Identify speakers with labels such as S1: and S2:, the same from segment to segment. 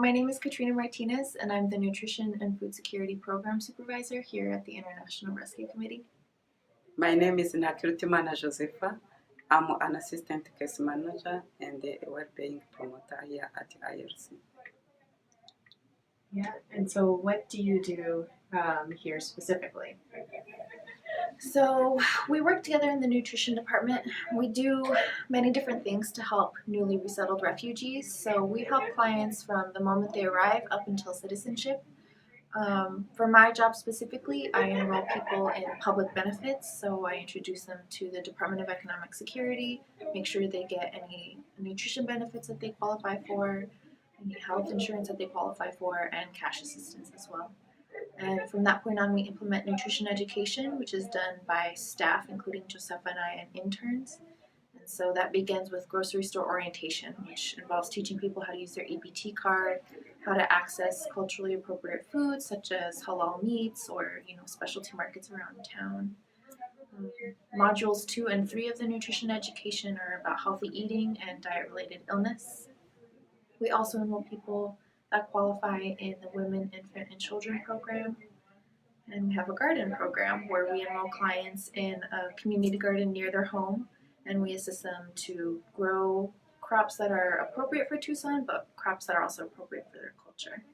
S1: my name is Katrina Martinez, and I'm the Nutrition and Food Security Program Supervisor here at the International Rescue Committee.
S2: My name is Katrina and Josepha. I'm an assistant case manager and a well-being promoter here at IRC.
S3: Yeah, and so what do you do here specifically?
S1: So, we work together in the nutrition department. We do many different things to help newly resettled refugees. So, we help clients from the moment they arrive up until citizenship. For my job specifically, I enroll people in public benefits, so I introduce them to the Department of Economic Security, make sure they get any nutrition benefits that they qualify for, any health insurance that they qualify for, and cash assistance as well. And from that point on, we implement nutrition education, which is done by staff, including Josepha and I, and interns. And so that begins with grocery store orientation, which involves teaching people how to use their EBT card, how to access culturally appropriate foods such as halal meats or specialty markets around town. Modules 2 and 3 of the nutrition education are about healthy eating and diet-related illness. We also enroll people that qualify in the Women, Infant, and Children program. And we have a garden program where we enroll clients in a community garden near their home, and we assist them to grow crops that are appropriate for Tucson, but crops that are also appropriate for their culture.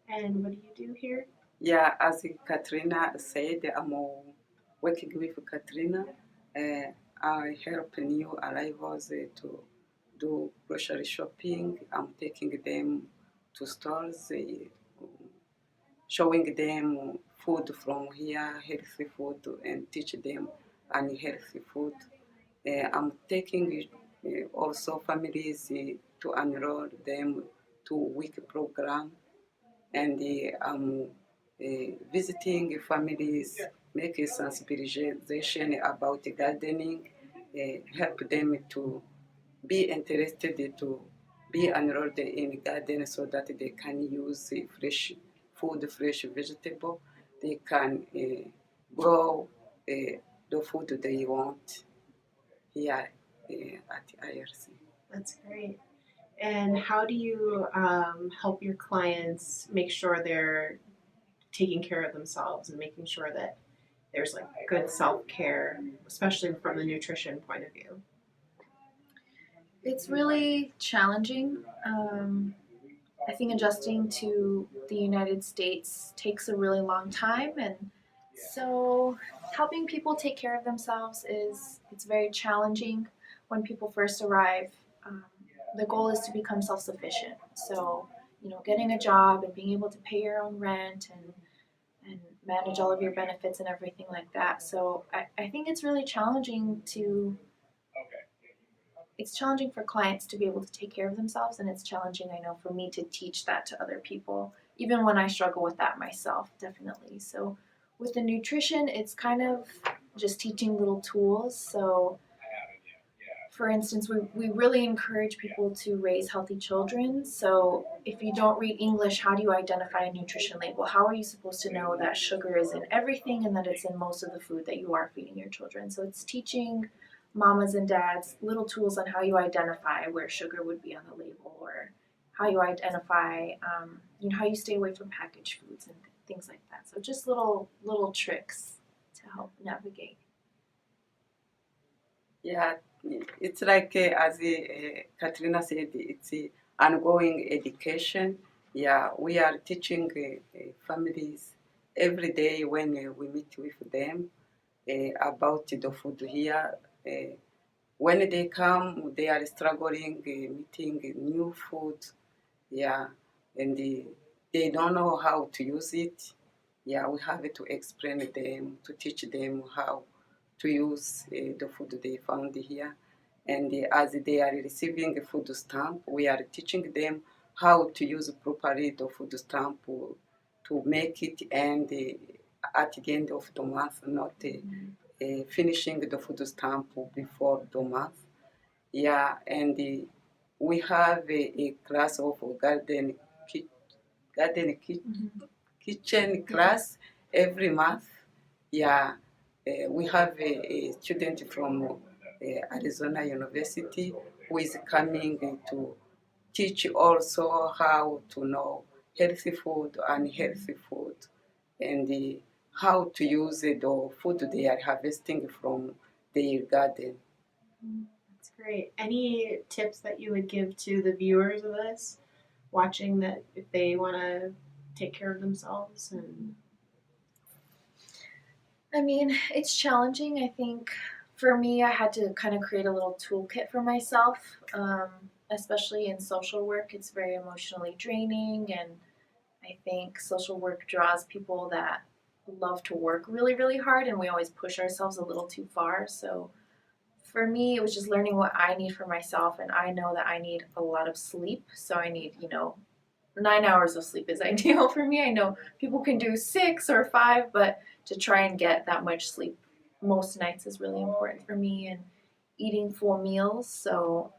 S3: And what do you do here?
S2: Yeah, as Katrina said, I'm working with Katrina. I help new arrivals to do grocery shopping. I'm taking them to stores, showing them food from here, healthy food, and teach them unhealthy food. I'm taking also families to enroll them to week program, and I'm visiting families, making sensibilization about gardening, help them to be interested to be enrolled in garden so that they can use fresh food, fresh vegetable. They can grow the food they want here at IRC.
S3: That's great. And how do you help your clients make sure they're taking care of themselves and making sure that there's like good self-care, especially from the nutrition point of view?
S1: It's really challenging. I think adjusting to the United States takes a really long time, and so helping people take care of themselves it's very challenging when people first arrive. The goal is to become self-sufficient. So getting a job and being able to pay your own rent and manage all of your benefits and everything like that. So I think it's really challenging it's challenging for clients to be able to take care of themselves, and it's challenging, I know, for me to teach that to other people, even when I struggle with that myself, definitely. So with the nutrition, it's kind of just teaching little tools. So for instance, we really encourage people to raise healthy children. So if you don't read English, how do you identify a nutrition label? How are you supposed to know that sugar is in everything and that it's in most of the food that you are feeding your children? So it's teaching mamas and dads little tools on how you identify where sugar would be on the label, or how you identify, how you stay away from packaged foods and things like that. So just little tricks to help navigate.
S2: Yeah, it's like as Katrina said, it's ongoing education. Yeah, we are teaching families every day when we meet with them about the food here. When they come, they are struggling meeting new food. Yeah, and they don't know how to use it. Yeah, we have to explain them, to teach them how to use the food they found here. And as they are receiving a food stamp, we are teaching them how to use properly the food stamp to make it end at the end of the month, not finishing the food stamp before the month. Yeah, and we have a class of garden kitchen class every month. Yeah, we have a student from Arizona University who is coming to teach also how to know healthy food, unhealthy food, and how to use the food they are harvesting from their garden.
S3: That's great. Any tips that you would give to the viewers of this watching that if they want to take care of themselves and
S1: I mean, it's challenging. I think for me, I had to kind of create a little toolkit for myself, especially in social work. It's very emotionally draining, and I think social work draws people that love to work really, really hard, and we always push ourselves a little too far. So for me, it was just learning what I need for myself, and I know that I need a lot of sleep. So I need, 9 hours of sleep is ideal for me. I know people can do 6 or 5, but to try and get that much sleep most nights is really important for me. And eating full meals. So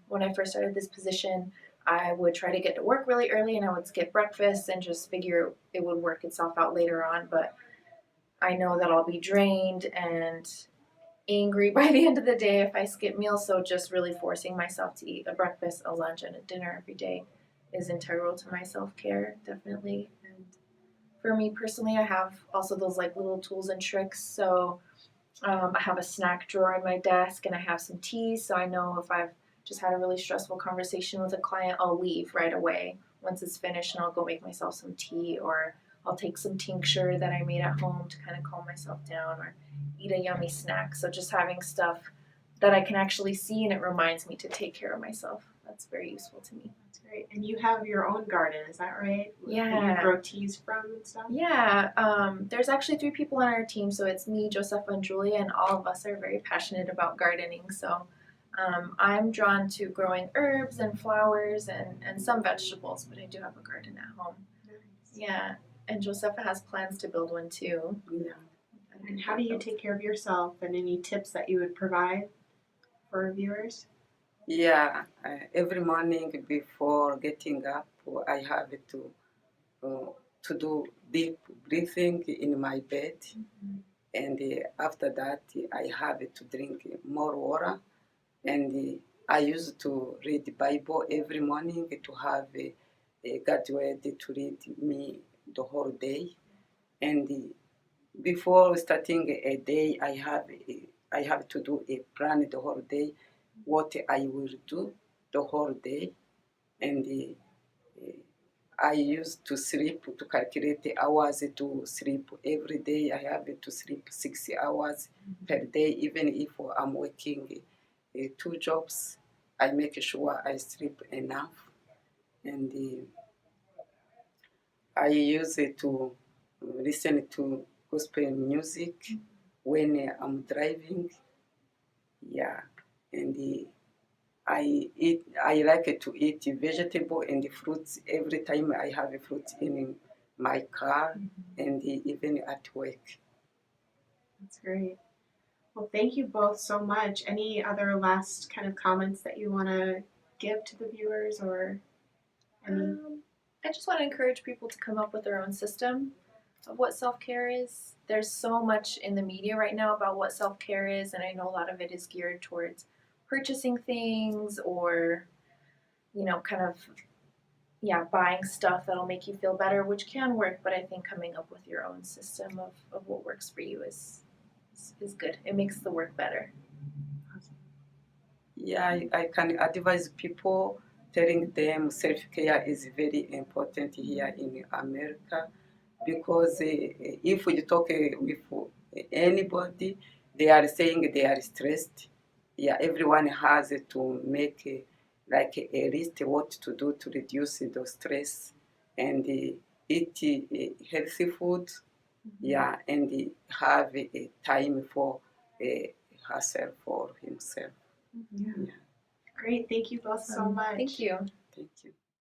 S1: when I first started this position, I would try to get to work really early and I would skip breakfast and just figure it would work itself out later on. But I know that I'll be drained and angry by the end of the day if I skip meals. So just really forcing myself to eat a breakfast, a lunch, and a dinner every day is integral to my self care, definitely. And for me personally, I have also those like little tools and tricks. So I have a snack drawer in my desk and I have some tea. So I know if I've just had a really stressful conversation with a client, I'll leave right away once it's finished and I'll go make myself some tea, or I'll take some tincture that I made at home to kind of calm myself down, or eat a yummy snack. So just having stuff that I can actually see and it reminds me to take care of myself. That's very useful to me.
S3: that's great. And you have your own garden, is that right? That you
S1: Yeah.
S3: grow teas from and stuff?
S1: Yeah, there's actually 3 people on our team, so it's me, Josepha, and Julia, and all of us are very passionate about gardening. So I'm drawn to growing herbs and flowers and some vegetables, but I do have a garden at home.
S3: Nice.
S1: Yeah, and Josepha has plans to build one too.
S2: Yeah.
S3: And how do you take care of yourself and any tips that you would provide for viewers?
S2: Yeah, every morning before getting up, I have uh, to do deep breathing in my bed, and after that, I have to drink more water. And I used to read the Bible every morning to have God's word to read me the whole day. And before starting a day, I have to do a plan the whole day, what I will do the whole day, and I used to sleep to calculate the hours to sleep every day. I have to sleep 6 hours per day, even if I'm working 2 jobs. I make sure I sleep enough, and I use it to listen to gospel music when I'm driving. Yeah, and I like to eat vegetable and fruits every time I have a fruit in my car and even at work.
S3: That's great. Well, thank you both so much. Any other last kind of comments that you want to give to the viewers or any?
S1: I just want to encourage people to come up with their own system of what self care is. There's so much in the media right now about what self care is, and I know a lot of it is geared towards purchasing things or, kind of, buying stuff that'll make you feel better, which can work, but I think coming up with your own system of what works for you is good. It makes the work better.
S2: Yeah, I can advise people, telling them self-care is very important here in America, because if you talk with anybody, they are saying they are stressed. Yeah, everyone has to make like a list what to do to reduce the stress, and eat healthy food. Yeah, and have a time for herself or himself.
S3: Yeah.
S2: Yeah.
S3: Great. Thank you both so much.
S1: Thank you.
S2: Thank you.